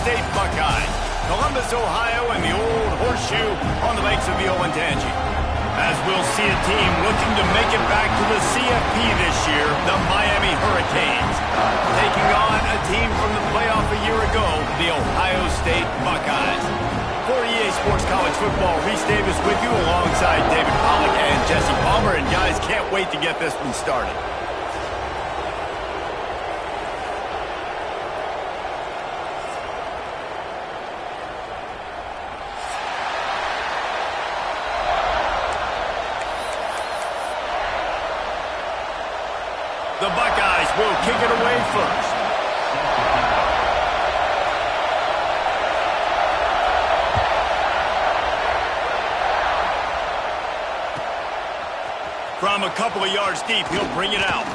State Buckeyes. Columbus, Ohio, and the Old Horseshoe on the banks of the Olentangy. As we'll see a team looking to make it back to the CFP this year, the Miami Hurricanes. Taking on a team from the playoff a year ago, the Ohio State Buckeyes. For EA Sports College Football, Reese Davis with you alongside David Pollack and Jesse Palmer. And guys, can't wait to get this one started. The Buckeyes will kick it away first. From a couple of yards deep, he'll bring it out.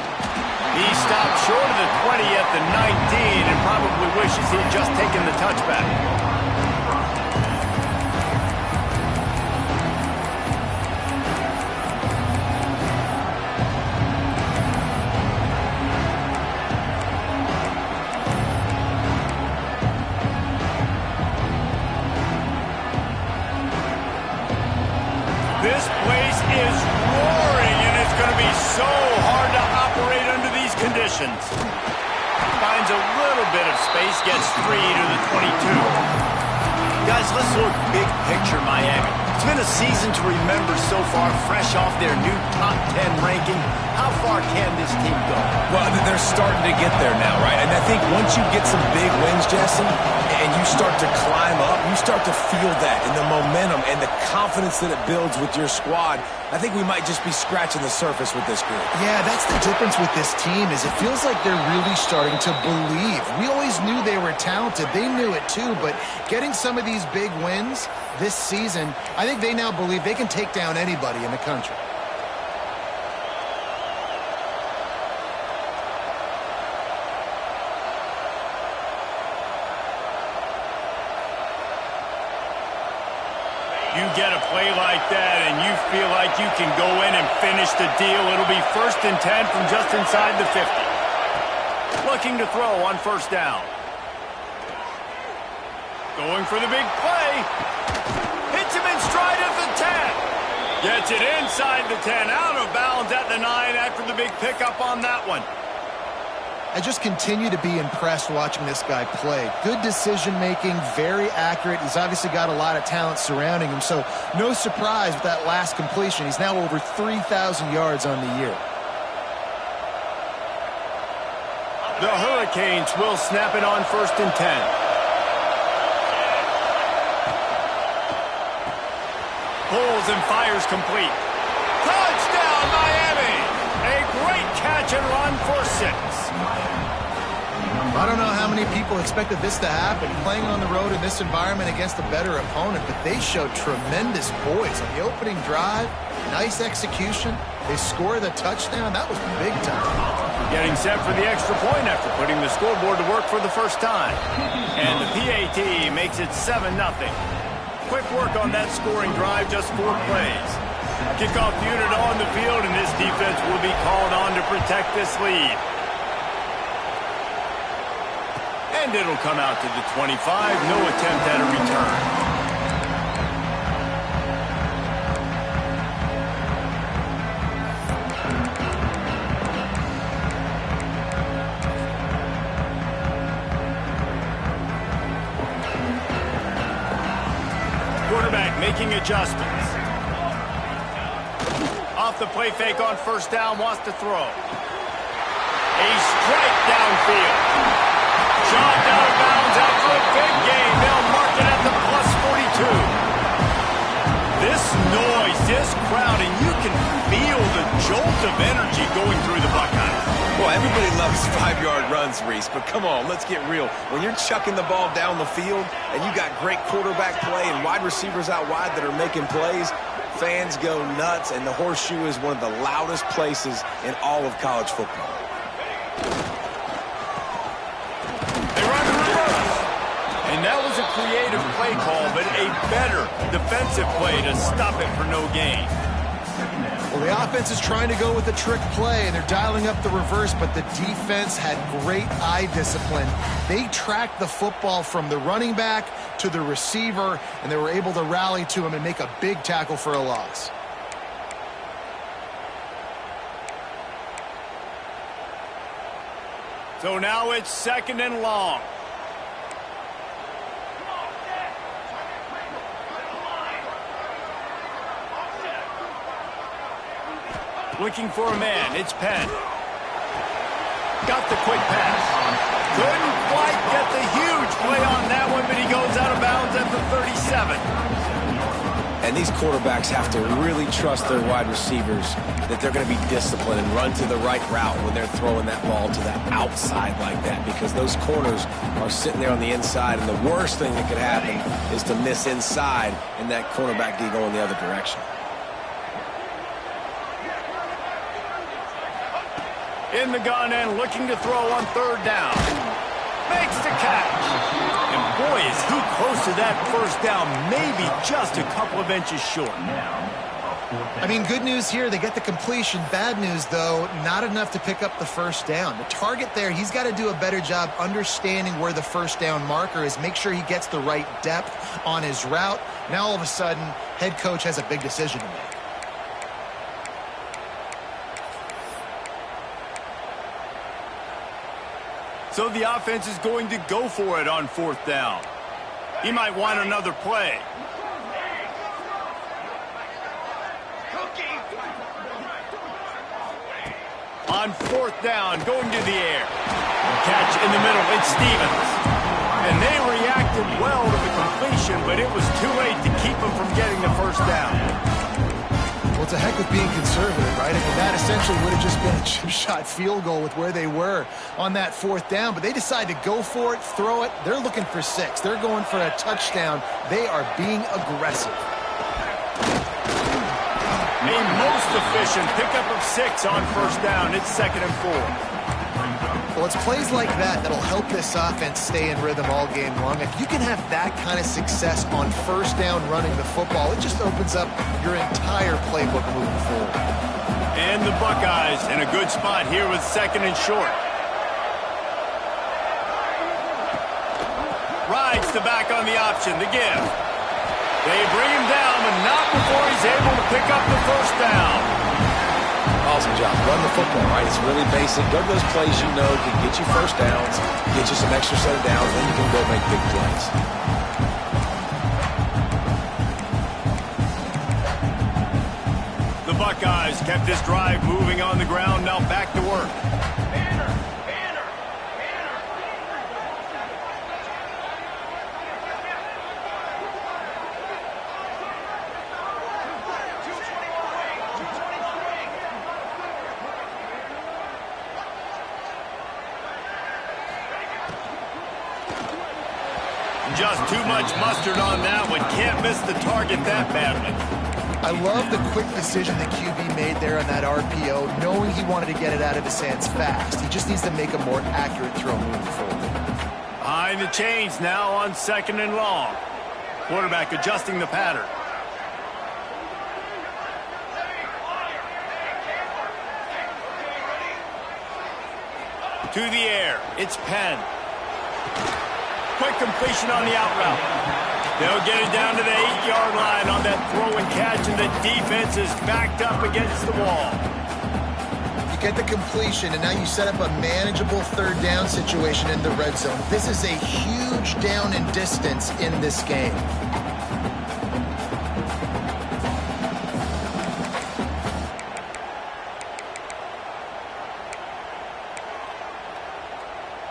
He stopped short of the 20 at the 19 and probably wishes he had just taken the touchback. This place is roaring, and it's going to be so hard to operate under these conditions. Finds a little bit of space, gets 3 to the 22. Guys, let's look big picture Miami. It's been a season to remember so far, fresh off their new top 10 ranking. How far can this team go? Well, they're starting to get there now, right? And I think once you get some big wins, Jesse, and you start to climb up, you start to feel that and the momentum and the confidence that it builds with your squad. I think we might just be scratching the surface with this group. Yeah, that's the difference with this team is it feels like they're really starting to believe. We always knew they were talented. They knew it too, but getting some of these big wins this season, I think they now believe they can take down anybody in the country. You get a play like that and you feel like you can go in and finish the deal. It'll be 1st and 10 from just inside the 50. Looking to throw on 1st down. Going for the big play. Hits him in stride at the 10. Gets it inside the 10. Out of bounds at the 9 after the big pickup on that one. I just continue to be impressed watching this guy play. Good decision-making, very accurate. He's obviously got a lot of talent surrounding him, so no surprise with that last completion. He's now over 3,000 yards on the year. The Hurricanes will snap it on 1st and 10. Pulls and fires complete. Touchdown, Miami! A great catch and run for 6. I don't know how many people expected this to happen, playing on the road in this environment against a better opponent, but they showed tremendous poise on the opening drive. Nice execution. They score the touchdown. That was big time. Getting set for the extra point after putting the scoreboard to work for the first time. And the PAT makes it 7-0. Quick work on that scoring drive, just 4 plays. Kickoff unit on the field, and this defense will be called on to protect this lead. And it'll come out to the 25. No attempt at a return. Quarterback making adjustments. Off the play fake on 1st down, wants to throw. A strike downfield. Shot out of bounds after a big gain. They'll mark it at the +42. This noise, this crowd, and you can feel the jolt of energy going through the Buckeyes. Well, everybody loves 5-yard runs, Reese, but come on, let's get real. When you're chucking the ball down the field and you got great quarterback play and wide receivers out wide that are making plays, fans go nuts, and the Horseshoe is one of the loudest places in all of college football. And that was a creative play call, but a better defensive play to stop it for no gain. Well, the offense is trying to go with a trick play, and they're dialing up the reverse, but the defense had great eye discipline. They tracked the football from the running back to the receiver, and they were able to rally to him and make a big tackle for a loss. So now it's 2nd and long. Looking for a man. It's Penn. Got the quick pass. Couldn't quite get the huge play on that one, but he goes out of bounds at the 37. And these quarterbacks have to really trust their wide receivers that they're going to be disciplined and run to the right route when they're throwing that ball to the outside like that, because those corners are sitting there on the inside, and the worst thing that could happen is to miss inside and that cornerback be going the other direction. In the gun and looking to throw on 3rd down. Makes the catch. And boy, is he close to that 1st down, maybe just a couple of inches short. I mean, good news here, they get the completion. Bad news, though, not enough to pick up the 1st down. The target there, he's got to do a better job understanding where the 1st down marker is, make sure he gets the right depth on his route. Now, all of a sudden, head coach has a big decision to make. So the offense is going to go for it on 4th down. He might want another play. On 4th down, going to the air. Catch in the middle, it's Stevens. And they reacted well to the completion, but it was too late to keep him from getting the 1st down. Well, it's a heck of being conservative, right? I mean, that essentially would have just been a chip shot field goal with where they were on that 4th down. But they decide to go for it, throw it. They're looking for 6. They're going for a touchdown. They are being aggressive. A most efficient pickup of 6 on 1st down. It's 2nd and 4. Well, it's plays like that that'll help this offense stay in rhythm all game long. If you can have that kind of success on 1st down running the football, it just opens up your entire playbook moving forward. And the Buckeyes in a good spot here with 2nd and short. Rides the back on the option, the give. They bring him down, but not before he's able to pick up the 1st down. Awesome job. Run the football, right? It's really basic. Go to those plays you know can get you 1st downs, get you some extra set of downs, then you can go make big plays. The Buckeyes kept this drive moving on the ground, now back to work. Just too much mustard on that one. Can't miss the target that badly. I love the quick decision that QB made there on that RPO, knowing he wanted to get it out of his hands fast. He just needs to make a more accurate throw moving forward. Behind the chains now on 2nd and long. Quarterback adjusting the pattern. To the air. It's Penn. Quick completion on the out route. They'll get it down to the 8-yard line on that throw and catch, and the defense is backed up against the wall. You get the completion, and now you set up a manageable 3rd down situation in the red zone. This is a huge down in distance in this game.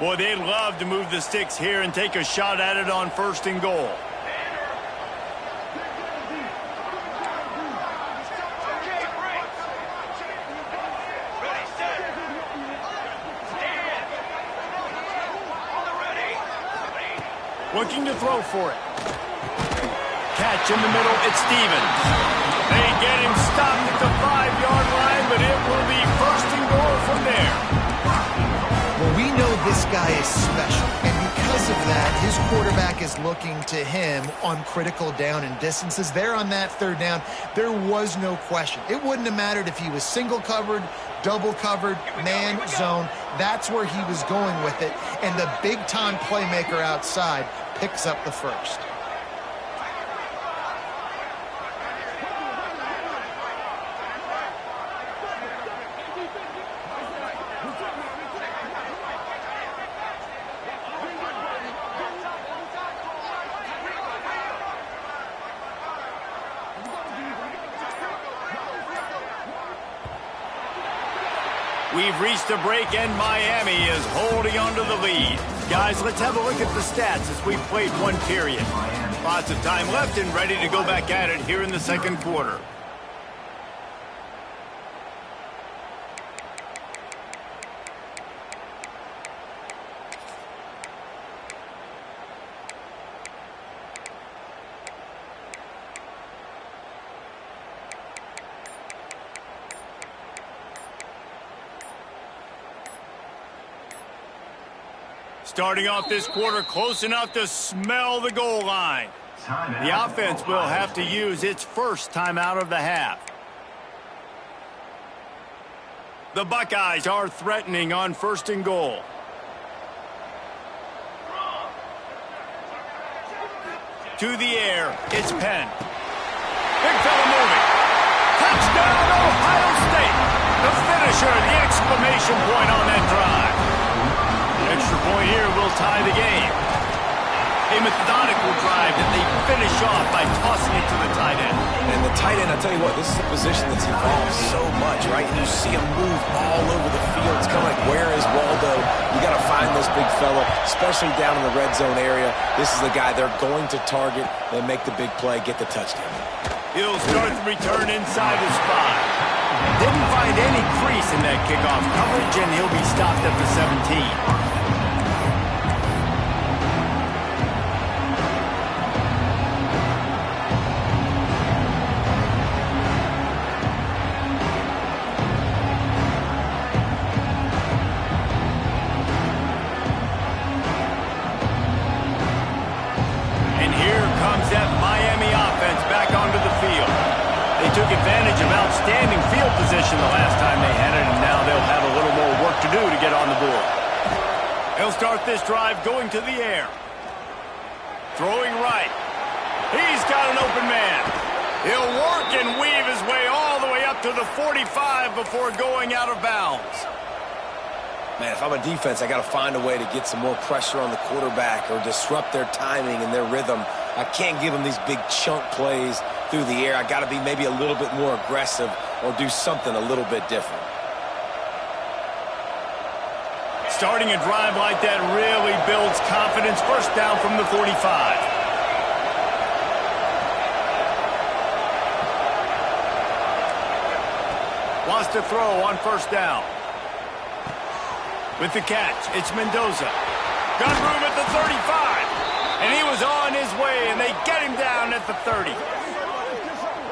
Boy, they'd love to move the sticks here and take a shot at it on 1st and goal. Looking to throw for it. Catch in the middle, it's Stevens. They get him stopped at the 5-yard line, but it will be 1st and goal from there. Well, we know this guy is special, and because because of that, his quarterback is looking to him on critical down and distances. There on that third down, there was no question. It wouldn't have mattered if he was single covered, double covered, man, zone. That's where he was going with it. And the big-time playmaker outside picks up the first. We've reached a break, and Miami is holding on to the lead. Guys, let's have a look at the stats as we've played one period. Lots of time left and ready to go back at it here in the second quarter. Starting off this quarter close enough to smell the goal line. The offense will have to use its first timeout of the half. The Buckeyes are threatening on 1st and goal. To the air, it's Penn. Big fella moving. Touchdown, Ohio State. The finisher, the exclamation point on that drive. Extra point here will tie the game. A methodical drive that they finish off by tossing it to the tight end. And the tight end, I tell you what, this is a position that's evolved so much, right? You see him move all over the field. It's kind of like, where is Waldo? You got to find this big fella, especially down in the red zone area. This is the guy they're going to target. They make the big play, get the touchdown. He'll start the return inside his 5. Didn't find any crease in that kickoff coverage, and he'll be stopped at the 17. Took advantage of outstanding field position the last time they had it, and now they'll have a little more work to do to get on the board. He'll start this drive going to the air. Throwing right. He's got an open man. He'll work and weave his way all the way up to the 45 before going out of bounds. Man, if I'm a defense, I got to find a way to get some more pressure on the quarterback or disrupt their timing and their rhythm. I can't give them these big chunk plays through the air. I got to be maybe a little bit more aggressive or do something a little bit different. Starting a drive like that really builds confidence. First down from the 45. Wants to throw on 1st down. With the catch, it's Mendoza. Got room at the 35. And he was on his way, and they get him down at the 30.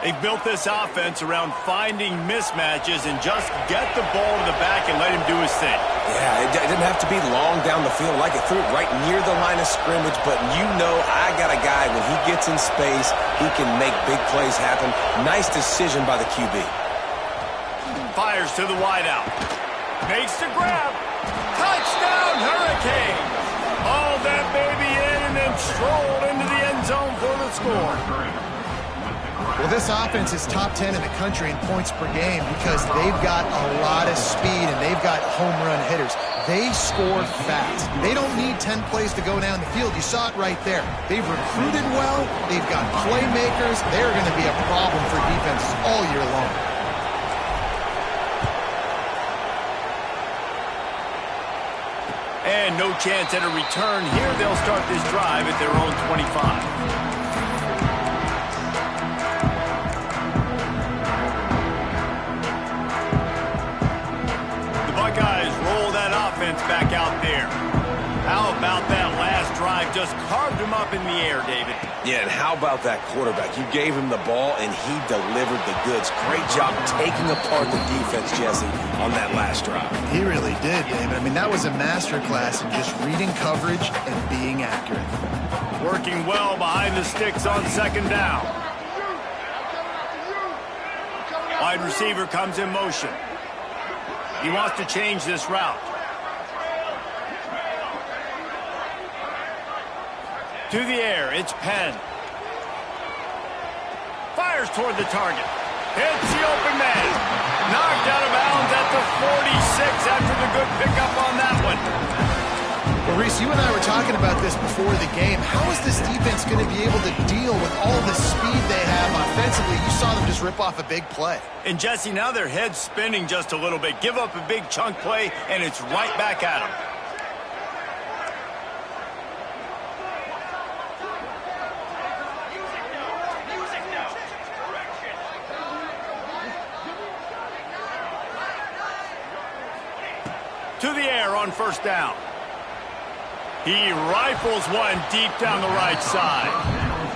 They've built this offense around finding mismatches and just get the ball to the back and let him do his thing. Yeah, it didn't have to be long down the field. Like it threw it right near the line of scrimmage, but you know I got a guy, when he gets in space, he can make big plays happen. Nice decision by the QB. Fires to the wideout. Makes the grab. Touchdown, Hurricane! Hauled that baby in and then strolled into the end zone for the score. Well, this offense is top 10 in the country in points per game because they've got a lot of speed and they've got home run hitters. They score fast. They don't need 10 plays to go down the field. You saw it right there. They've recruited well. They've got playmakers. They're going to be a problem for defenses all year long. And no chance at a return here. They'll start this drive at their own 25. Buckeyes roll that offense back out there. How about that last drive just carved him up in the air, David. Yeah, and how about that quarterback? You gave him the ball, and he delivered the goods. Great job taking apart the defense, Jesse, on that last drive. He really did, David. I mean, that was a masterclass in just reading coverage and being accurate. Working well behind the sticks on second down. Wide receiver comes in motion. He wants to change this route. To the air, it's Penn. Fires toward the target. Hits the open man. Knocked out of bounds at the 46 after the good pickup on that one. Well, Reese, you and I were talking about this before the game. How is this defense going to be able to deal with all the speed they have offensively? You saw them just rip off a big play. And Jesse, now their head's spinning just a little bit. Give up a big chunk play, and it's right back at them. To the air on first down. He rifles one deep down the right side.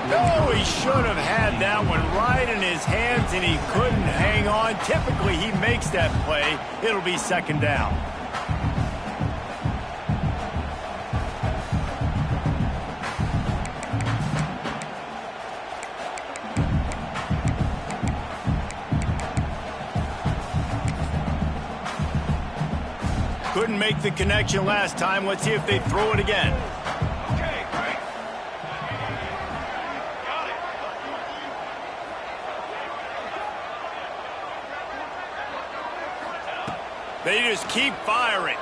No, he should have had that one right in his hands, and he couldn't hang on. Typically, he makes that play. It'll be second down. Couldn't make the connection last time. Let's see if they throw it again. Okay, Greg. Got it. They just keep firing.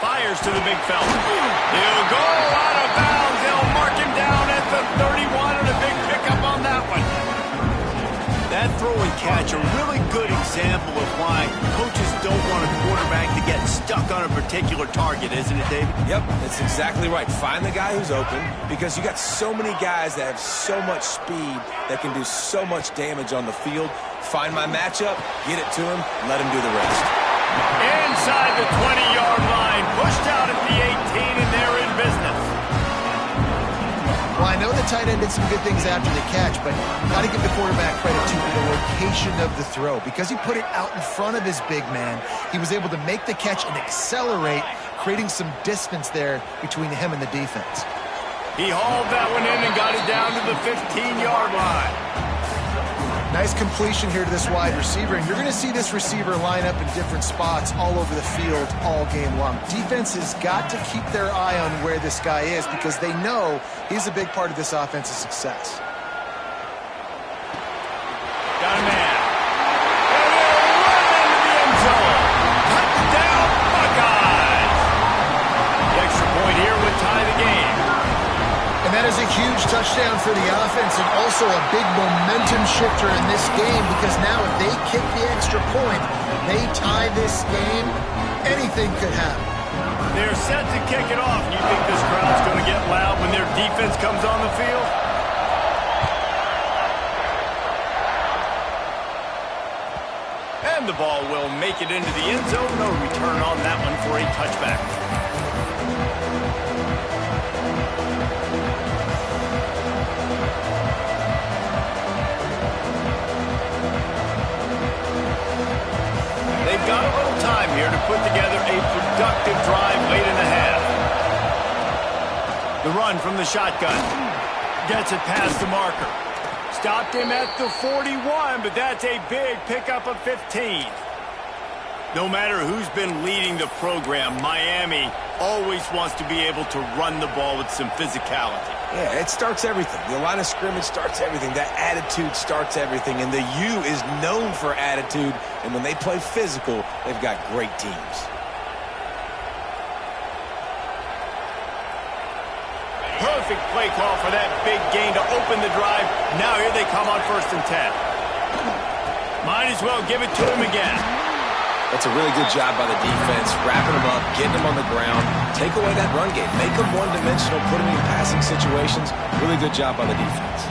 Fires to the big fella. He'll go out of bounds. They'll mark him down at the 31 and a big pickup on that one. That throw and catch, a really good example of why coaches don't want a quarterback to get stuck on a particular target, isn't it, David? Yep, that's exactly right. Find the guy who's open, because you got so many guys that have so much speed that can do so much damage on the field. Find my matchup, get it to him, let him do the rest. Inside the 20-yard line, pushed out at the 18, and they're in business. Well, I know the tight end did some good things after the catch, but got to give the quarterback credit to the location of the throw. Because he put it out in front of his big man, he was able to make the catch and accelerate, creating some distance there between him and the defense. He hauled that one in and got it down to the 15-yard line. Nice completion here to this wide receiver, and you're going to see this receiver line up in different spots all over the field all game long. Defense has got to keep their eye on where this guy is, because they know he's a big part of this offense's success. Got a man. And he'll run into the end zone. Touchdown, Buckeyes. The extra point here would tie the game. And that is a huge touchdown for the offense, and also a big momentum shifter in this game, because now if they kick the extra point, they tie this game, anything could happen. They're set to kick it off. You think this crowd's going to get loud when their defense comes on the field? And the ball will make it into the end zone. No return on that one for a touchback. They've got a little time here to put together a productive drive late in the half. The run from the shotgun. Gets it past the marker. Stopped him at the 41, but that's a big pickup of 15. No matter who's been leading the program, Miami always wants to be able to run the ball with some physicality. Yeah, it starts everything. The line of scrimmage starts everything. That attitude starts everything. And the U is known for attitude. And when they play physical, they've got great teams. Perfect play call for that big gain to open the drive. Now here they come on 1st and 10. Might as well give it to him again. That's a really good job by the defense, wrapping them up, getting them on the ground. Take away that run game. Make them one-dimensional, put them in passing situations. Really good job by the defense.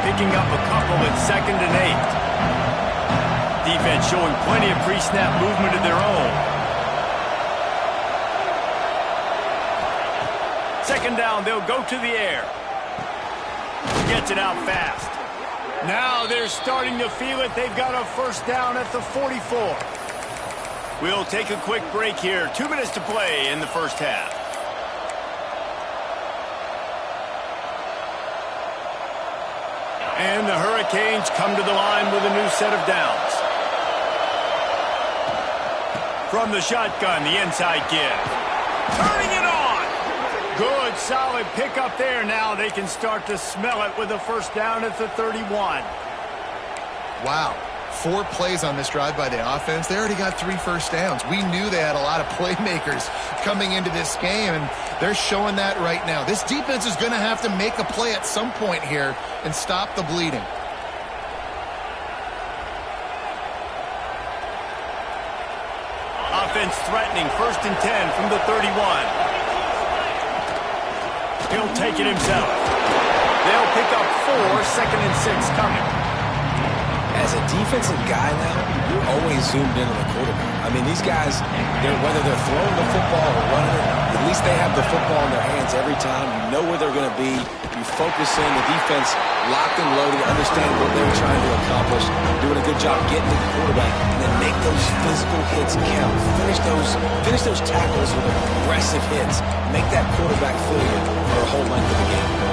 picking up a couple at 2nd and 8. Defense showing plenty of pre-snap movement of their own. 2nd down, they'll go to the air. Gets it out fast. Now they're starting to feel it. They've got a 1st down at the 44. We'll take a quick break here. 2 minutes to play in the 1st half. And the Hurricanes come to the line with a new set of downs. From the shotgun, the inside give. Turning it on. Good, solid pickup there. Now they can start to smell it with a 1st down at the 31. Wow. 4 plays on this drive by the offense. They already got 3 1st downs. We knew they had a lot of playmakers coming into this game, and they're showing that right now. This defense is going to have to make a play at some point here and stop the bleeding. Offense threatening, 1st and 10 from the 31. He'll take it himself. They'll pick up 4, 2nd and 6 coming. As a defensive guy now, you're always zoomed in on the quarterback. I mean, these guys, whether they're throwing the football or running it, at least they have the football in their hands every time. You know where they're going to be. You focus in, the defense locked and loaded, understand what they're trying to accomplish, doing a good job getting to the quarterback, and then make those physical hits count. Finish those tackles with aggressive hits. Make that quarterback feel you for a whole length of the game.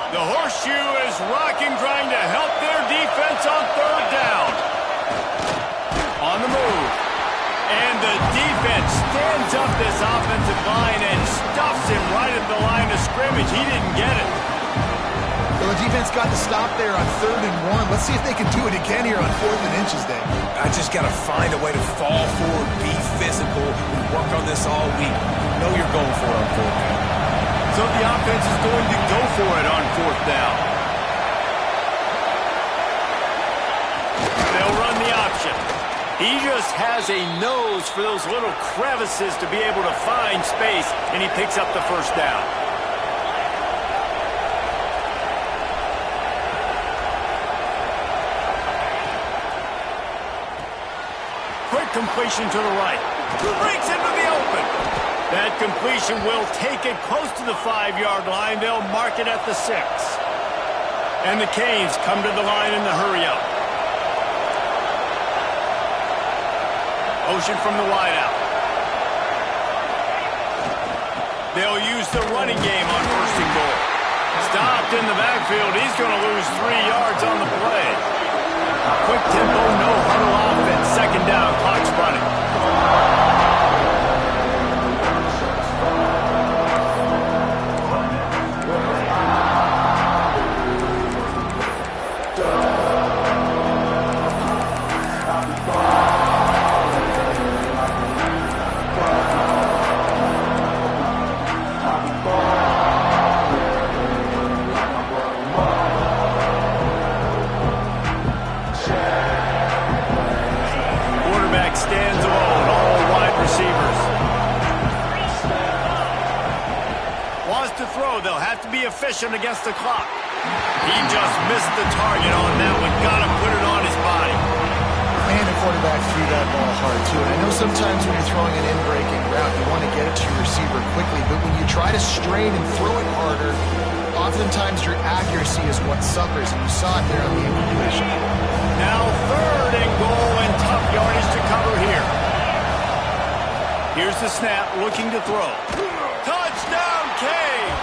The horseshoe is rocking, trying to help their defense on 3rd down. On the move. And the defense stands up this offensive line and stuffs him right at the line of scrimmage. He didn't get it. Well, the defense got the stop there on 3rd and 1. Let's see if they can do it again here on 4th and inches, Dave. I just got to find a way to fall forward, be physical. We work on this all week. You know you're going for it on 4th down. So the offense is going to go for it on 4th down. They'll run the option. He just has a nose for those little crevices to be able to find space, and he picks up the 1st down. Quick completion to the right. Breaks into the open. That completion will take it close to the 5-yard line. They'll mark it at the 6. And the Canes come to the line in the hurry-up. Motion from the wideout. They'll use the running game on 1st and goal. Stopped in the backfield. He's going to lose 3 yards on the play. Quick tempo, no huddle offense. 2nd down, clock's running. Stands alone, all wide receivers. Wants to throw, they'll have to be efficient against the clock. He just missed the target on that one, gotta put it on his body. And the quarterback threw that ball hard, too. And I know sometimes when you're throwing an in-breaking route, you want to get it to your receiver quickly, but when you try to strain and throw it harder, oftentimes your accuracy is what suffers, and you saw it there on the incompletion. Now 3rd and goal, and tough yardage to cover here. Here's the snap, looking to throw. Touchdown, Canes!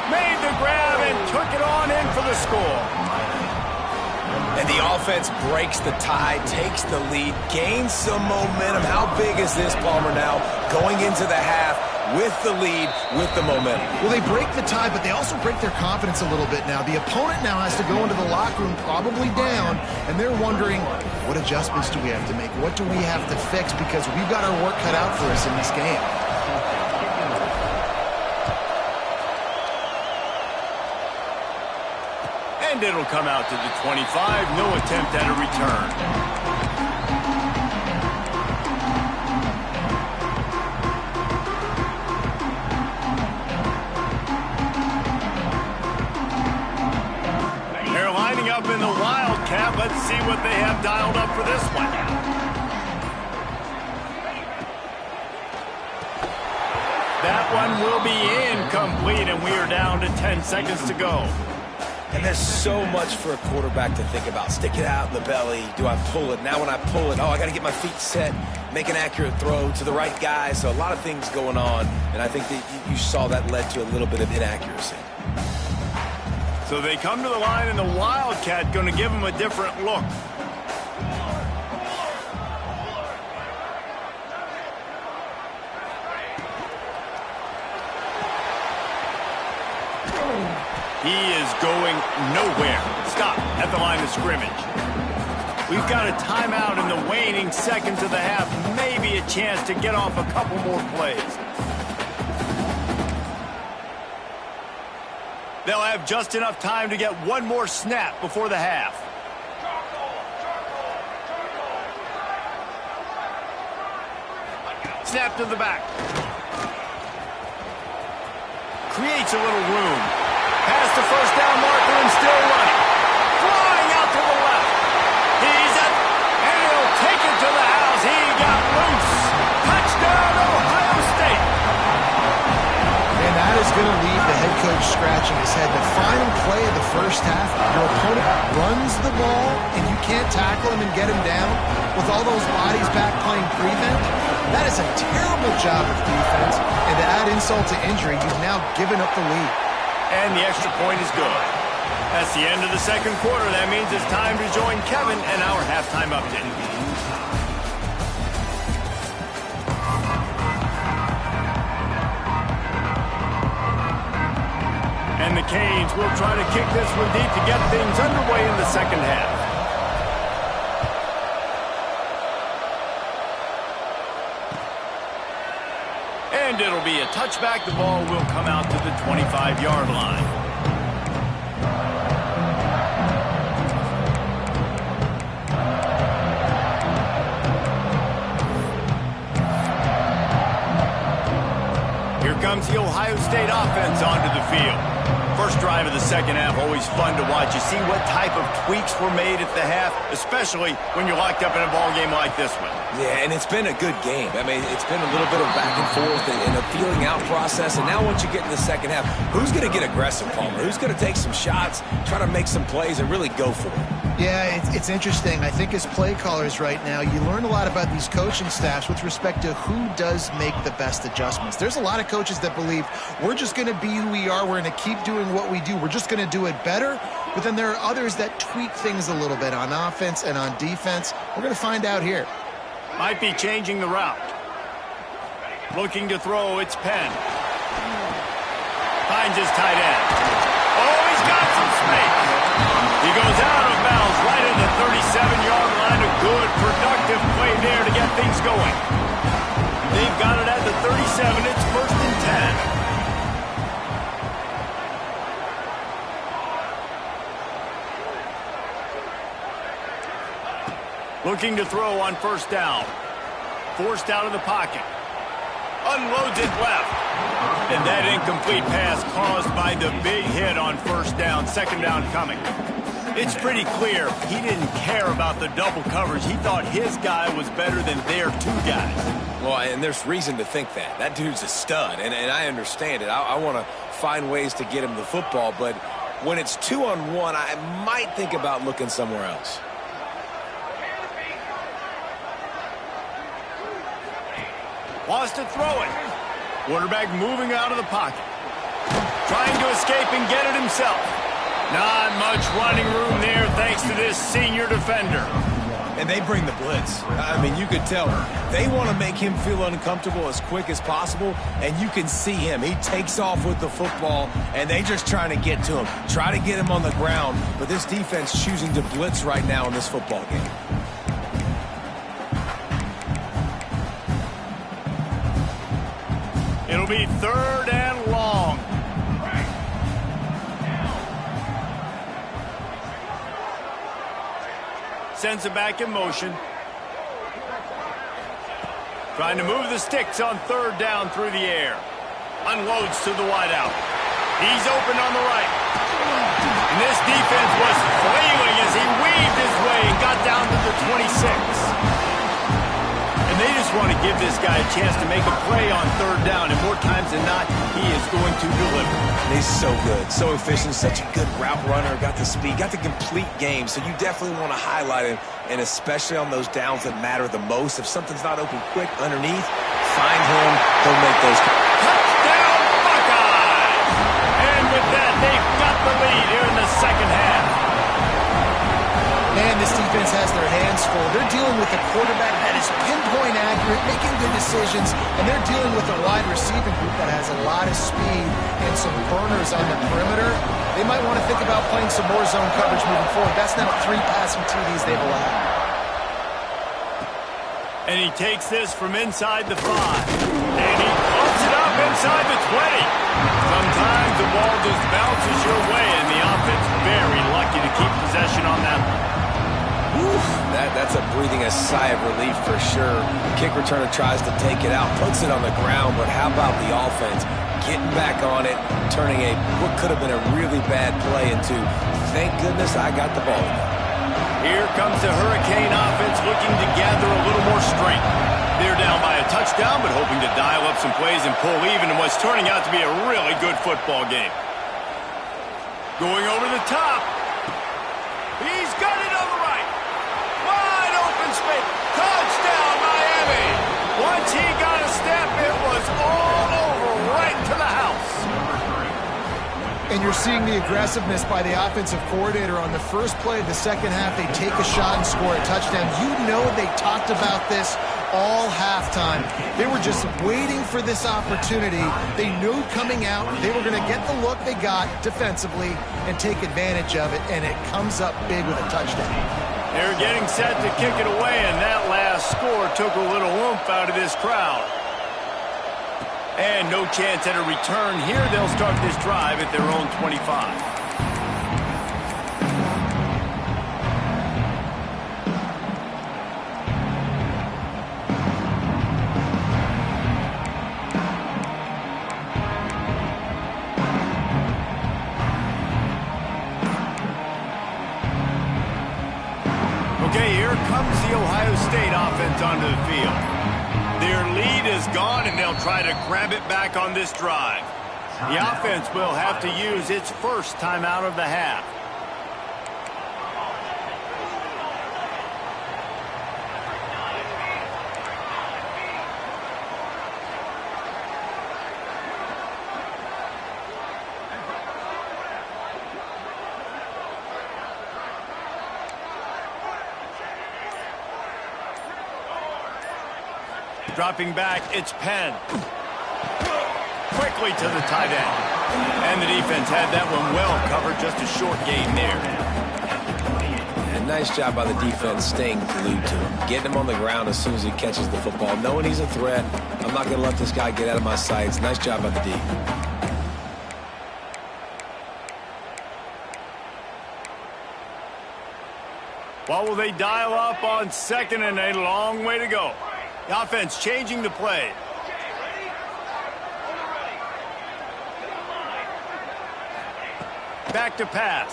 Made the grab and took it on in for the score. And the offense breaks the tie, takes the lead, gains some momentum. How big is this, Palmer, now going into the half with the lead, with the momentum? Well, they break the tie, but they also break their confidence a little bit now. The opponent now has to go into the locker room probably down, and they're wondering, what adjustments do we have to make? What do we have to fix? Because we've got our work cut out for us in this game. And it'll come out to the 25. No attempt at a return. Up in the Wildcat. Let's see what they have dialed up for this one. That one will be incomplete, and we are down to 10 seconds to go. And there's so much for a quarterback to think about. Stick it out in the belly. Do I pull it? Now when I pull it, I got to get my feet set, make an accurate throw to the right guy. So a lot of things going on, and I think that you saw that led to a little bit of inaccuracy. So they come to the line, and the Wildcat going to give them a different look. He is going nowhere. Stop at the line of scrimmage. We've got a timeout in the waning seconds of the half. Maybe a chance to get off a couple more plays. They'll have just enough time to get one more snap before the half. Snap to the back. Creates a little room. Pass the first down marker and still running. Flying out to the left. He's up, and he'll take it to the house. He got loose. Touchdown, Ohio State. And that is going to leave the head coach scratching his head. The final play of the first half, your opponent runs the ball, and you can't tackle him and get him down with all those bodies back playing prevent. That is a terrible job of defense, and to add insult to injury, you've now given up the lead. And the extra point is good. That's the end of the second quarter. That means it's time to join Kevin and our halftime update. And the Canes will try to kick this one deep to get things underway in the second half. And it'll be a touchback. The ball will come out to the 25-yard line. Here comes the Ohio State offense onto the field. First drive of the second half, always fun to watch. You see what type of tweaks were made at the half, especially when you're locked up in a ball game like this one. Yeah, and it's been a good game. I mean, it's been a little bit of back and forth and a feeling out process. And now once you get in the second half, who's going to get aggressive, Palmer? Who's going to take some shots, try to make some plays, and really go for it? Yeah, it's interesting. I think as play callers right now, you learn a lot about these coaching staffs with respect to who does make the best adjustments. There's a lot of coaches that believe we're just going to be who we are. We're going to keep doing what we do. We're just going to do it better. But then there are others that tweak things a little bit on offense and on defense. We're going to find out here. Might be changing the route. Looking to throw, it's Penn. Finds his tight end. Oh, he's got some space. He goes out of bounds right at the 37-yard line. A good, productive play there to get things going. They've got it at the 37. It's 1st and 10. Looking to throw on first down. Forced out of the pocket. Unloads it left. And that incomplete pass caused by the big hit on first down. Second down coming. It's pretty clear he didn't care about the double coverage. He thought his guy was better than their two guys. Well, and there's reason to think that. That dude's a stud, and I understand it. I want to find ways to get him the football, but when it's 2-on-1, I might think about looking somewhere else. Wants to throw it. Quarterback moving out of the pocket. Trying to escape and get it himself. Not much running room there thanks to this senior defender. And they bring the blitz. I mean, you could tell they want to make him feel uncomfortable as quick as possible, and you can see him. He takes off with the football, and they just trying to get to him, try to get him on the ground, but this defense choosing to blitz right now in this football game. It'll be 3rd and long. Sends it back in motion. Trying to move the sticks on third down through the air. Unloads to the wideout. He's open on the right. And this defense was flailing as he weaved his way and got down to the 26. And they just want to give this guy a chance to make a play on third down. And more times than not, he is going to deliver. And he's so good, so efficient, such a good route runner, got the speed, got the complete game. So you definitely want to highlight him, and especially on those downs that matter the most. If something's not open quick underneath, find him, he'll make those. Touchdown, Buckeyes! And with that, they've got the lead here in the second half. Man, this defense has their hands full. They're dealing with a quarterback that is pinpoint accurate, making good decisions, and they're dealing with a wide receiving group that has a lot of speed and some burners on the perimeter. They might want to think about playing some more zone coverage moving forward. That's now 3 passing TDs they've allowed. And he takes this from inside the 5. And he pumps it up inside the 20. Sometimes the ball just bounces your way, and the offense very lucky to keep possession on that one. That's a breathing a sigh of relief for sure. Kick returner tries to take it out, puts it on the ground, but how about the offense getting back on it, turning what could have been a really bad play into, thank goodness I got the ball. Here comes the Hurricane offense looking to gather a little more strength. They're down by a touchdown, but hoping to dial up some plays and pull even in what's turning out to be a really good football game. Going over the top. He's got it on the right. Wide open space. Touchdown, Miami. Once he got a step, it was all over right to the house. And you're seeing the aggressiveness by the offensive coordinator on the first play of the second half. They take a shot and score a touchdown. You know they talked about this all halftime. They were just waiting for this opportunity. They knew coming out they were going to get the look they got defensively and take advantage of it, and it comes up big with a touchdown. They're getting set to kick it away, and that last score took a little oomph out of this crowd. And no chance at a return here. They'll start this drive at their own 25. Okay, here comes the Ohio State offense onto the field. Their lead is gone, and they'll try to grab it back on this drive. The offense will have to use its first timeout of the half. Dropping back, it's Penn. Quickly to the tight end. And the defense had that one well covered, just a short gain there. And nice job by the defense staying glued to him. Getting him on the ground as soon as he catches the football. Knowing he's a threat, I'm not going to let this guy get out of my sights. Nice job by the D. What will they dial up on second, and a long way to go? The offense changing the play. Back to pass.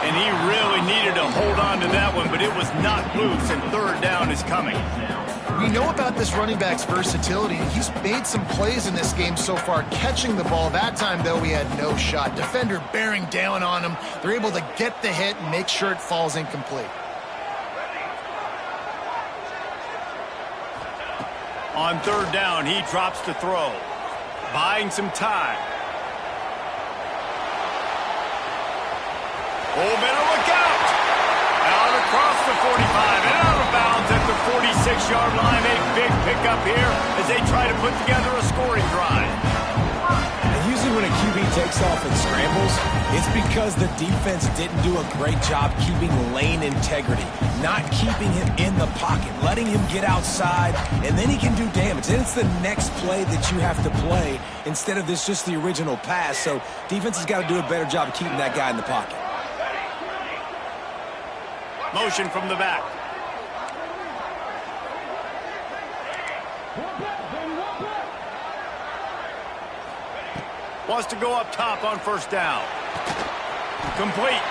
And he really needed to hold on to that one, but it was knocked loose, and third down is coming. We know about this running back's versatility. He's made some plays in this game so far, catching the ball. That time, though, he had no shot. Defender bearing down on him. They're able to get the hit and make sure it falls incomplete. On third down, he drops to throw. Buying some time. Oh, better look out. Out across the 45 and out of bounds at the 46-yard line. A big pickup here as they try to put together a scoring drive. And usually when a QB takes off and scrambles, it's because the defense didn't do a great job keeping lane integrity, not keeping him in the pocket, letting him get outside, and then he can do damage. Then it's the next play that you have to play instead of this just the original pass. So defense has got to do a better job of keeping that guy in the pocket. Motion from the back. Wants to go up top on first down. Complete.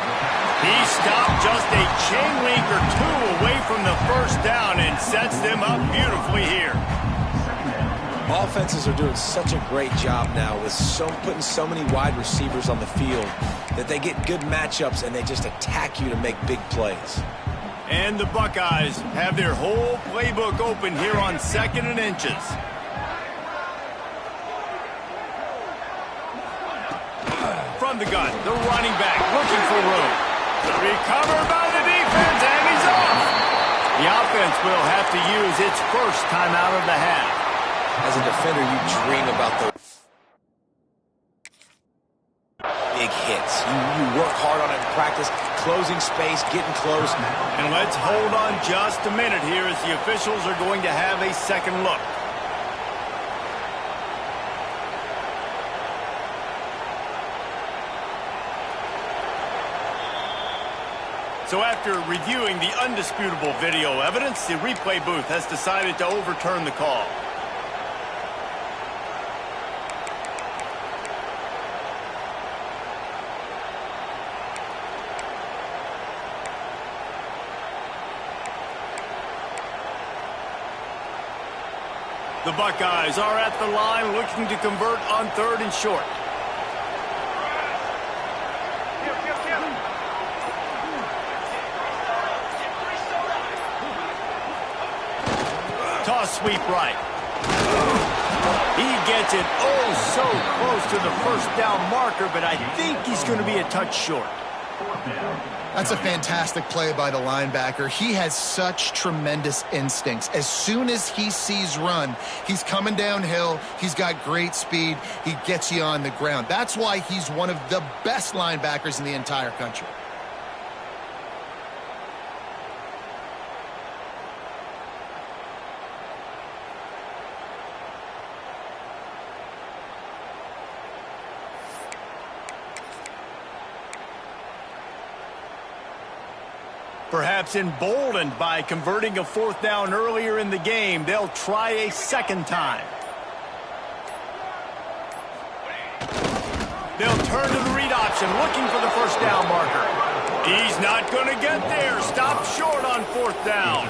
He stopped just a chain link or two away from the first down and sets them up beautifully here. Offenses are doing such a great job now with putting so many wide receivers on the field that they get good matchups and they just attack you to make big plays. And the Buckeyes have their whole playbook open here on 2nd and inches. From the gun, the running back looking for room. Recovered by the defense, and he's off. The offense will have to use its first timeout of the half. As a defender, you dream about those big hits. You work hard on it in practice, closing space, getting close. And let's hold on just a minute here as the officials are going to have a second look. So after reviewing the undisputable video evidence, the replay booth has decided to overturn the call. The Buckeyes are at the line looking to convert on 3rd and short. Toss sweep right. He gets it oh so close to the first down marker, but I think he's going to be a touch short. That's a fantastic play by the linebacker. He has such tremendous instincts. As soon as he sees run, he's coming downhill. He's got great speed. He gets you on the ground. That's why he's one of the best linebackers in the entire country. Perhaps emboldened by converting a 4th down earlier in the game, they'll try a second time. They'll turn to the read option, looking for the first down marker. He's not going to get there. Stop short on 4th down.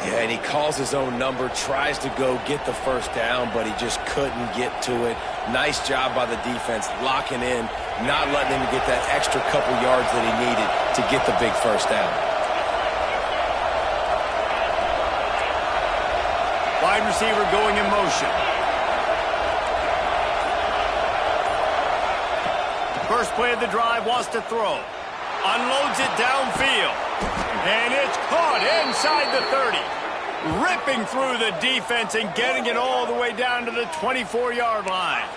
Yeah, and he calls his own number, tries to go get the first down, but he just couldn't get to it. Nice job by the defense, locking in, not letting him get that extra couple yards that he needed to get the big first down. Wide receiver going in motion. First play of the drive, wants to throw. Unloads it downfield. And it's caught inside the 30. Ripping through the defense and getting it all the way down to the 24-yard line.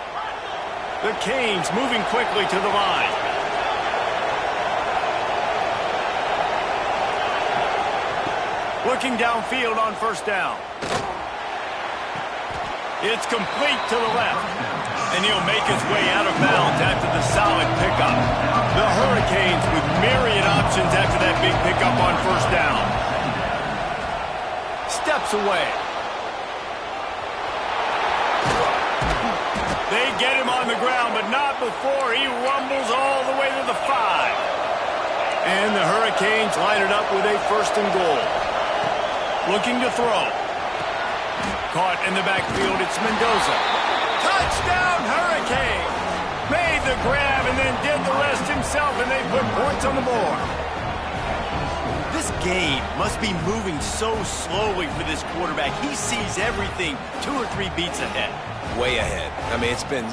The Canes moving quickly to the line. Looking downfield on first down. It's complete to the left. And he'll make his way out of bounds after the solid pickup. The Hurricanes with myriad options after that big pickup on first down. Steps away. They get him on the ground, but not before he rumbles all the way to the 5. And the Hurricanes line it up with a 1st and goal. Looking to throw. Caught in the backfield, it's Mendoza. Touchdown, Hurricane! Made the grab and then did the rest himself, and they put points on the board. This game must be moving so slowly for this quarterback. He sees everything 2 or 3 beats ahead. Way ahead. I mean, it's been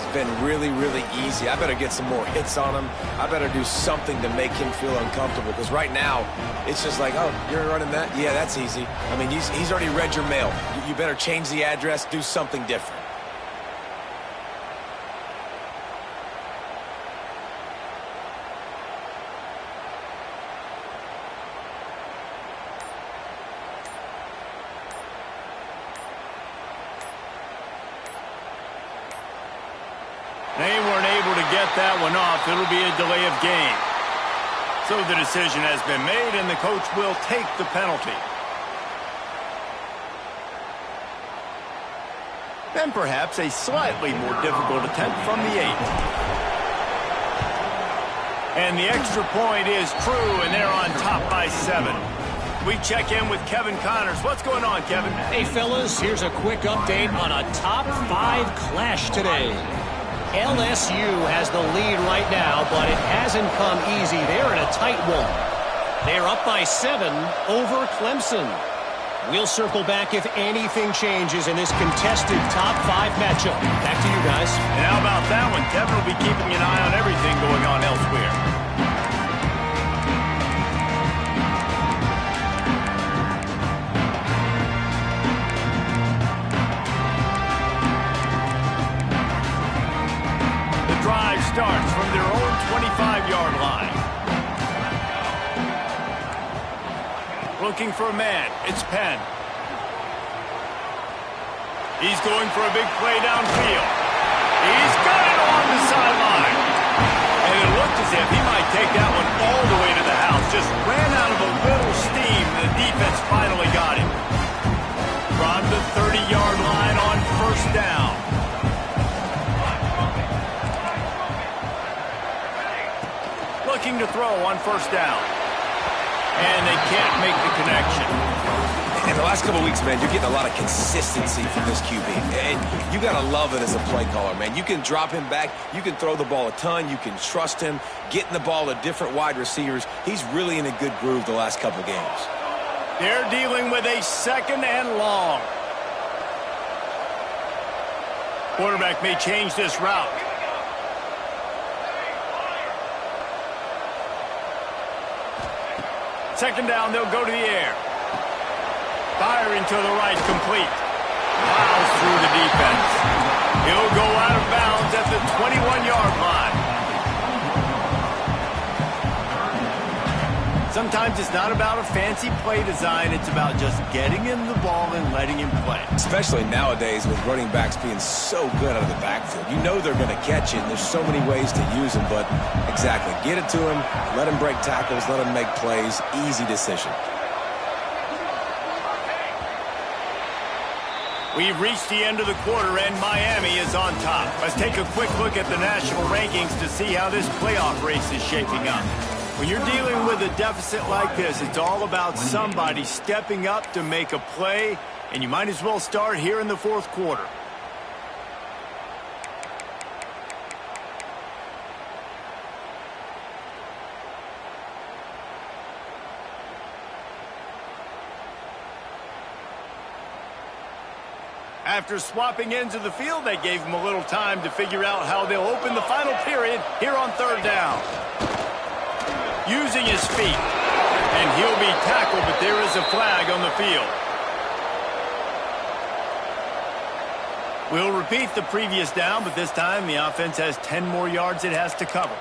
really, really easy. I better get some more hits on him. I better do something to make him feel uncomfortable, because right now, it's just like, oh, you're running that? Yeah, that's easy. I mean, he's already read your mail. You better change the address, do something different. They weren't able to get that one off. It'll be a delay of game. So the decision has been made, and the coach will take the penalty. And perhaps a slightly more difficult attempt from the 8. And the extra point is true, and they're on top by 7. We check in with Kevin Connors. What's going on, Kevin? Hey, fellas, here's a quick update on a top 5 clash today. LSU has the lead right now, but it hasn't come easy. They're in a tight one. They're up by 7 over Clemson. We'll circle back if anything changes in this contested top 5 matchup. Back to you guys. And how about that one? Kevin will be keeping an eye on everything going on elsewhere. The drive starts from their own 25-yard line. Looking for a man. It's Penn. He's going for a big play downfield. He's got it on the sideline. And it looked as if he might take that one all the way to the house. Just ran out of a little steam. The defense finally got him. From the 30-yard line on first down. Looking to throw on first down. And they can't make the connection. In the last couple of weeks, man, you're getting a lot of consistency from this QB. And you got to love it as a play caller, man. You can drop him back. You can throw the ball a ton. You can trust him. Getting the ball to different wide receivers. He's really in a good groove the last couple of games. They're dealing with a second and long. Quarterback may change this route. Second down, they'll go to the air. Firing to the right, complete. Plows through the defense. He'll go out of bounds at the 21-yard line. Sometimes it's not about a fancy play design. It's about just getting him the ball and letting him play. Especially nowadays with running backs being so good out of the backfield. You know they're going to catch it, and there's so many ways to use them. But exactly, get it to him, let him break tackles, let him make plays. Easy decision. We've reached the end of the quarter, and Miami is on top. Let's take a quick look at the national rankings to see how this playoff race is shaping up. When you're dealing with a deficit like this, it's all about somebody stepping up to make a play, and you might as well start here in the fourth quarter. After swapping ends of the field, they gave him a little time to figure out how they'll open the final period here on third down. Using his feet, and he'll be tackled, but there is a flag on the field. We'll repeat the previous down, but this time the offense has 10 more yards it has to cover.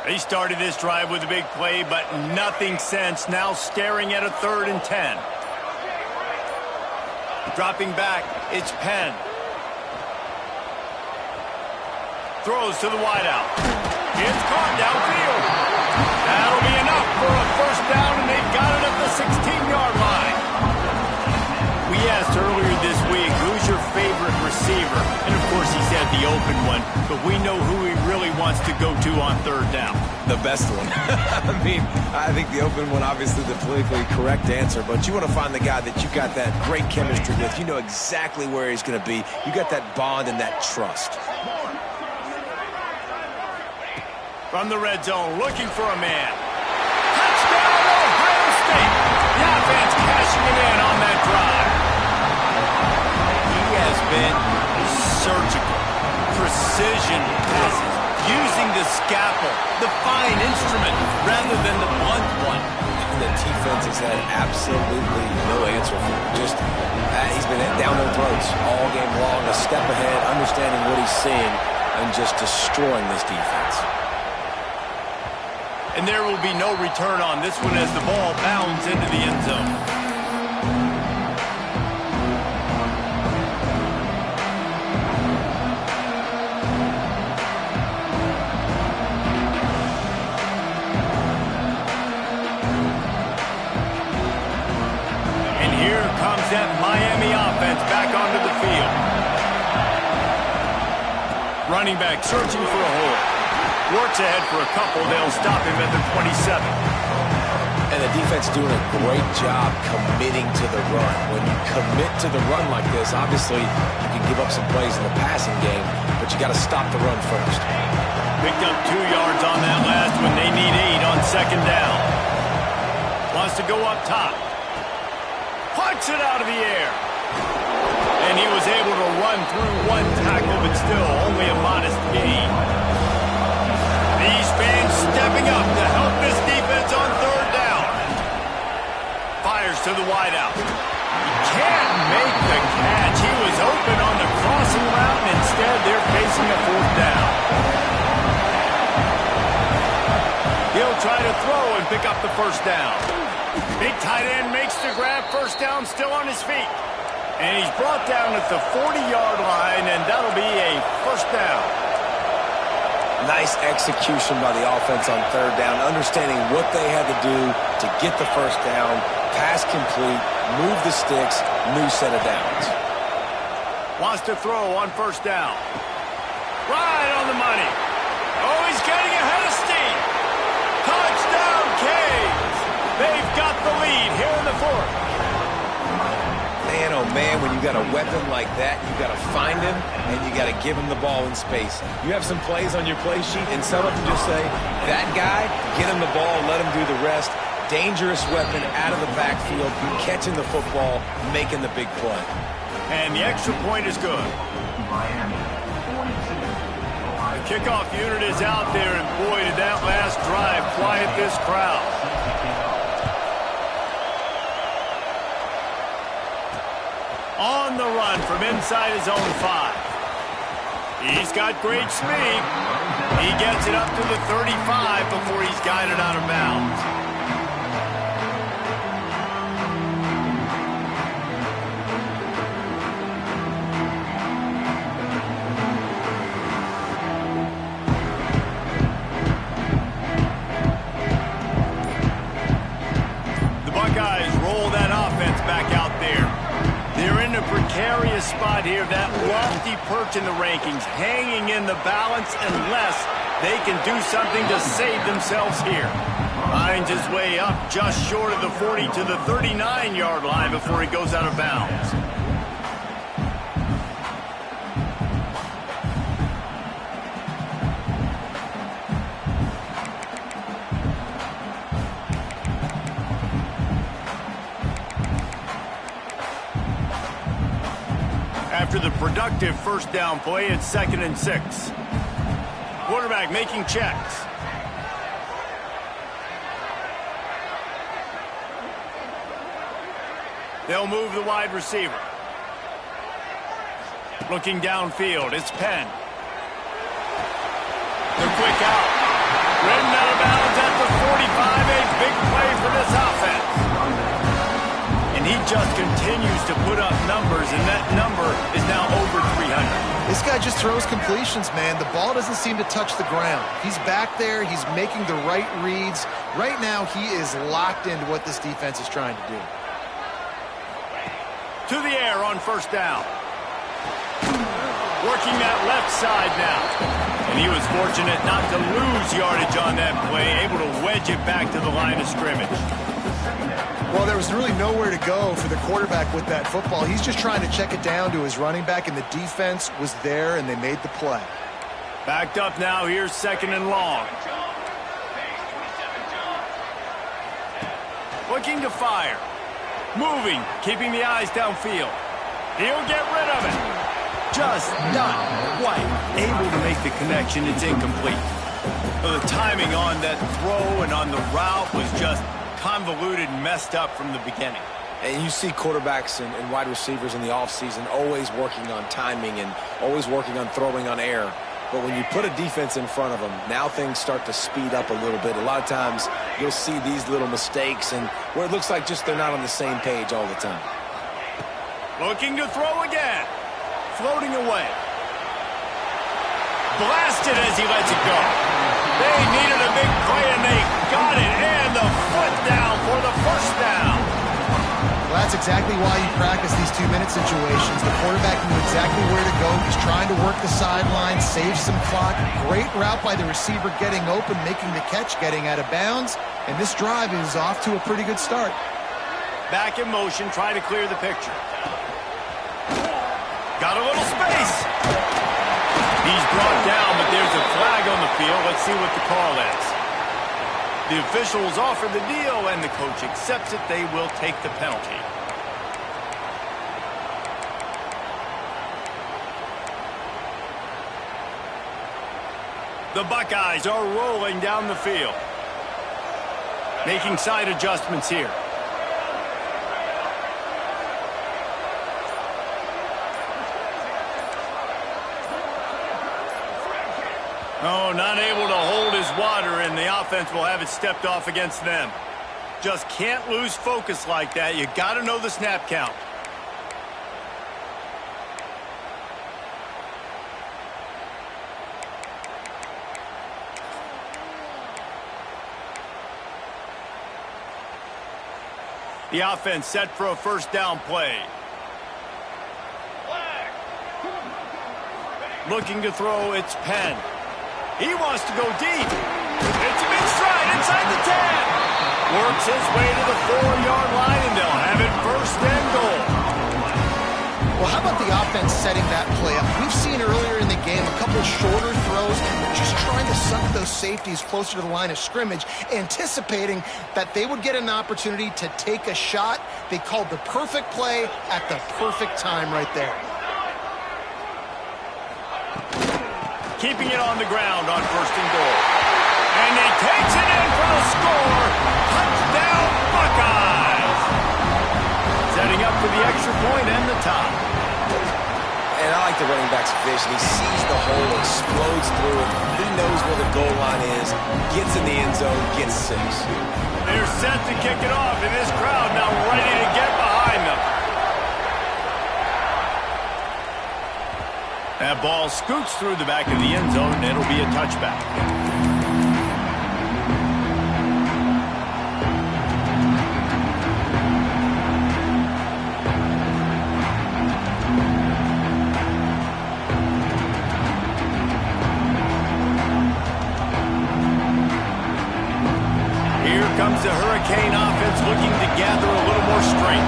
They started this drive with a big play, but nothing since. Now staring at a 3rd and 10. Dropping back, it's Penn. Throws to the wideout. It's caught downfield. That'll be enough for a first down, and they've got it at the 16-yard line. We asked earlier this week, who's your favorite receiver? And, of course, he said the open one, but we know who he really wants to go to on third down. The best one. I mean, I think the open one, obviously the politically correct answer, but you want to find the guy that you got that great chemistry with. You know exactly where he's going to be. You got that bond and that trust. From the red zone, looking for a man. Touchdown, Ohio State! The offense cashing it in on that drive. He has been surgical, precision passes, using the scalpel, the fine instrument, rather than the blunt one. The defense has had absolutely no answer for him. Just, he's been down their throats all game long, a step ahead, understanding what he's seeing, and just destroying this defense. And there will be no return on this one as the ball bounds into the end zone. That Miami offense back onto the field. Running back searching for a hole. Works ahead for a couple. They'll stop him at the 27. And the defense doing a great job committing to the run. When you commit to the run like this, obviously you can give up some plays in the passing game, but you got to stop the run first. Picked up 2 yards on that last one. They need 8 on second down. Wants to go up top. Punts it out of the air. And he was able to run through 1 tackle, but still only a modest gain. These fans stepping up to help this defense on third down. Fires to the wideout. He can't make the catch. He was open on the crossing route, and instead they're facing a 4th down. He'll try to throw and pick up the 1st down. Big tight end makes the grab, 1st down, still on his feet. And he's brought down at the 40-yard line, and that'll be a 1st down. Nice execution by the offense on 3rd down, understanding what they had to do to get the 1st down, pass complete, move the sticks, new set of downs. Wants to throw on 1st down. Right on the money. Oh, he's getting ahead of steam. Touchdown, Canes. They've got the lead here in the 4th. Man, oh man, when you got a weapon like that, you got to find him and you got to give him the ball in space. You have some plays on your play sheet, and some of them just say, that guy, get him the ball, let him do the rest. Dangerous weapon out of the backfield, catching the football, making the big play. And the extra point is good. The kickoff unit is out there, and boy, did that last drive quiet this crowd. On the run from inside his own 5. He's got great speed. He gets it up to the 35 before he's guided out of bounds. The Buckeyes roll that offense back out there. They're in a precarious spot here, that lofty perch in the rankings, hanging in the balance unless they can do something to save themselves here. Finds his way up just short of the 40 to the 39-yard line before he goes out of bounds. After the productive 1st down play, it's 2nd and 6. Quarterback making checks. They'll move the wide receiver. Looking downfield, it's Penn. The quick out. Ridden out of bounds at the 45, a big play for this offense. And he just continues to put up numbers, and that number is now over 300. This guy just throws completions, man. The ball doesn't seem to touch the ground. He's back there. He's making the right reads. Right now, he is locked into what this defense is trying to do. To the air on 1st down. Working that left side now. And he was fortunate not to lose yardage on that play, able to wedge it back to the line of scrimmage. Well, there was really nowhere to go for the quarterback with that football. He's just trying to check it down to his running back, and the defense was there, and they made the play. Backed up now, here's 2nd and long. Looking to fire. Moving, keeping the eyes downfield. He'll get rid of it. Just not quite able to make the connection. It's incomplete. The timing on that throw and on the route was just convoluted and messed up from the beginning. And you see quarterbacks and wide receivers in the offseason always working on timing and always working on throwing on air. But when you put a defense in front of them, now things start to speed up a little bit. A lot of times you'll see these little mistakes and where it looks like just they're not on the same page all the time. Looking to throw again. Floating away. Blasted as he lets it go. They needed a big play, and they got it. And the foot down for the first down. Well, that's exactly why you practice these 2-minute situations. The quarterback knew exactly where to go. He's trying to work the sideline, save some clock. Great route by the receiver getting open, making the catch, getting out of bounds. And this drive is off to a pretty good start. Back in motion, trying to clear the picture. Got a little space. He's brought down, but there's a flag on the field. Let's see what the call is. The officials offer the deal, and the coach accepts it. They will take the penalty. The Buckeyes are rolling down the field. Making side adjustments here. Oh, not able to hold his water, and the offense will have it stepped off against them. Just can't lose focus like that. You got to know the snap count. The offense set for a first down play. Looking to throw, it's Penn. He wants to go deep. It's a big stride inside the 10. Works his way to the 4-yard line, and they'll have it first and goal. Well, how about the offense setting that play up? We've seen earlier in the game a couple shorter throws, just trying to suck those safeties closer to the line of scrimmage, anticipating that they would get an opportunity to take a shot. They called the perfect play at the perfect time right there. Keeping it on the ground on first and goal. And he takes it in for the score. Touchdown, Buckeyes. Setting up for the extra point and the top. And I like the running back's vision. He sees the hole, explodes through it. He knows where the goal line is, gets in the end zone, gets 6. They're set to kick it off, and this crowd now ready to get behind them. That ball scoots through the back of the end zone, and it'll be a touchback. Here comes the Hurricane offense looking to gather a little more strength.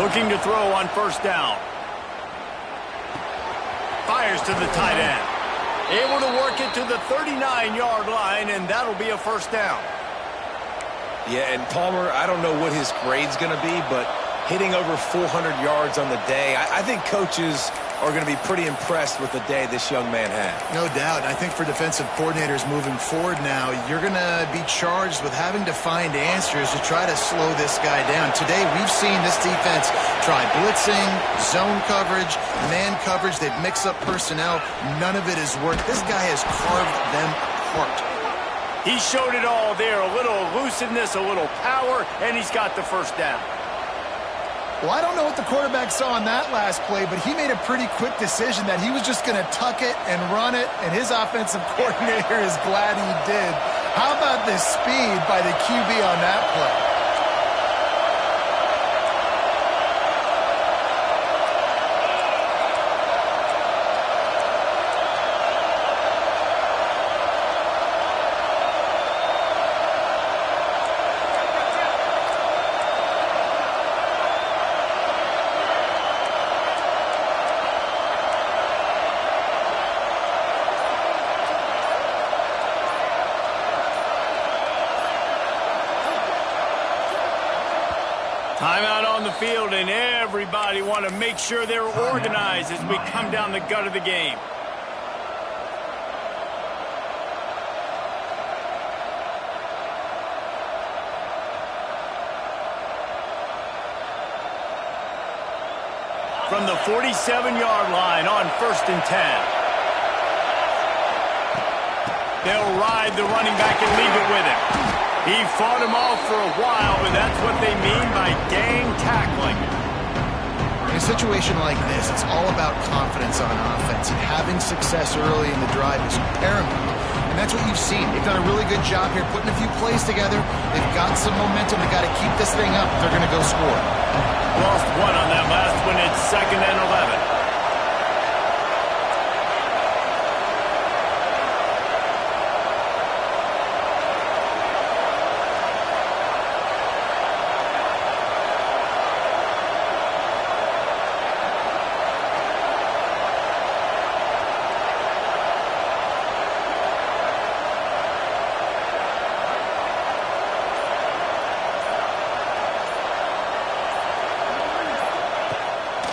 Looking to throw on first down. Fires to the tight end. Able to work it to the 39-yard line, and that'll be a first down. Yeah, and Palmer, I don't know what his grade's going to be, but hitting over 400 yards on the day, I think coaches are going to be pretty impressed with the day this young man had. No doubt. I think for defensive coordinators moving forward now, you're going to be charged with having to find answers to try to slow this guy down. Today, we've seen this defense try blitzing, zone coverage, man coverage. They've mixed up personnel. None of it has worked. This guy has carved them apart. He showed it all there. A little elusiveness, a little power, and he's got the first down. Well, I don't know what the quarterback saw on that last play, but he made a pretty quick decision that he was just going to tuck it and run it, and his offensive coordinator is glad he did. How about the speed by the QB on that play? Timeout on the field, and everybody want to make sure they're organized as we come down the gut of the game. from the 47-yard line on 1st and 10. They'll ride the running back and leave it with him. He fought him off for a while, but that's what they mean by gang tackling. In a situation like this, it's all about confidence on offense, and having success early in the drive is paramount. And that's what you've seen. They've done a really good job here putting a few plays together. They've got some momentum. They've got to keep this thing up if they're going to go score. Lost one on that last one. It's 2nd and 11.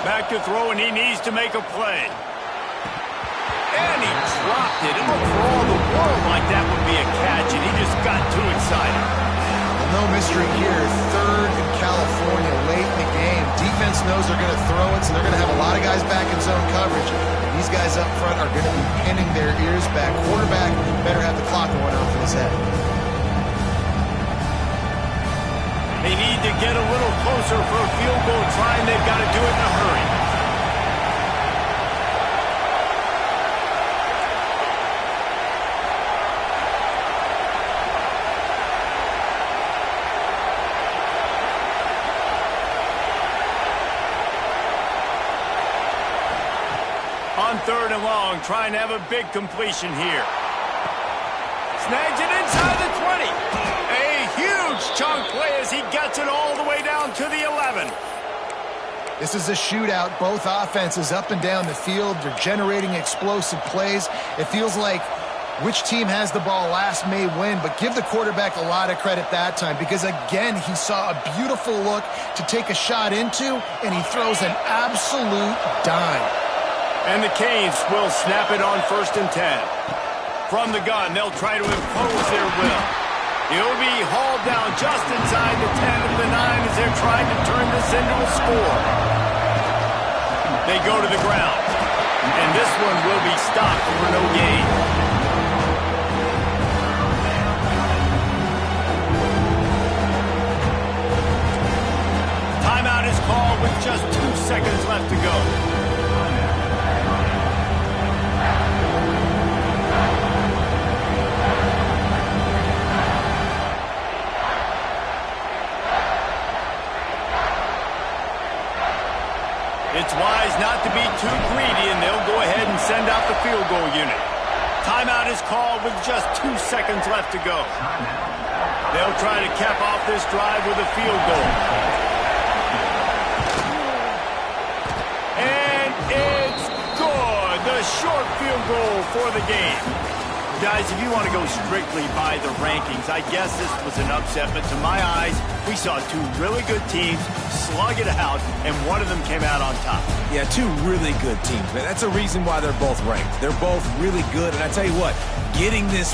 Back to throw, and he needs to make a play. And he dropped it. It looked for all the world like that would be a catch, and he just got too excited. No mystery here. 3rd in California late in the game. Defense knows they're going to throw it, so they're going to have a lot of guys back in zone coverage. These guys up front are going to be pinning their ears back. Quarterback better have the clock going off in his head. They need to get a little closer for a field goal try, and they've got to do it in a hurry. On 3rd and long, trying to have a big completion here. Snags it inside the 20. A huge chunk play as he gets it all the way down to the 11. This is a shootout. Both offenses up and down the field. They're generating explosive plays. It feels like which team has the ball last may win, but give the quarterback a lot of credit that time because, again, he saw a beautiful look to take a shot into, and he throws an absolute dime. And the Canes will snap it on 1st and 10. From the gun, they'll try to impose their will. He'll be hauled down just inside the 10 of the 9 as they're trying to turn this into a score. They go to the ground, and this one will be stopped for no gain. Timeout is called with just 2 seconds left to go. It's wise not to be too greedy, and they'll go ahead and send out the field goal unit. Timeout is called with just 2 seconds left to go. They'll try to cap off this drive with a field goal. And it's good. The short field goal for the game. Guys, if you want to go strictly by the rankings, I guess this was an upset, but to my eyes, we saw 2 really good teams slug it out, and one of them came out on top. Yeah, 2 really good teams, man. That's a reason why they're both ranked. They're both really good, and I tell you what, getting this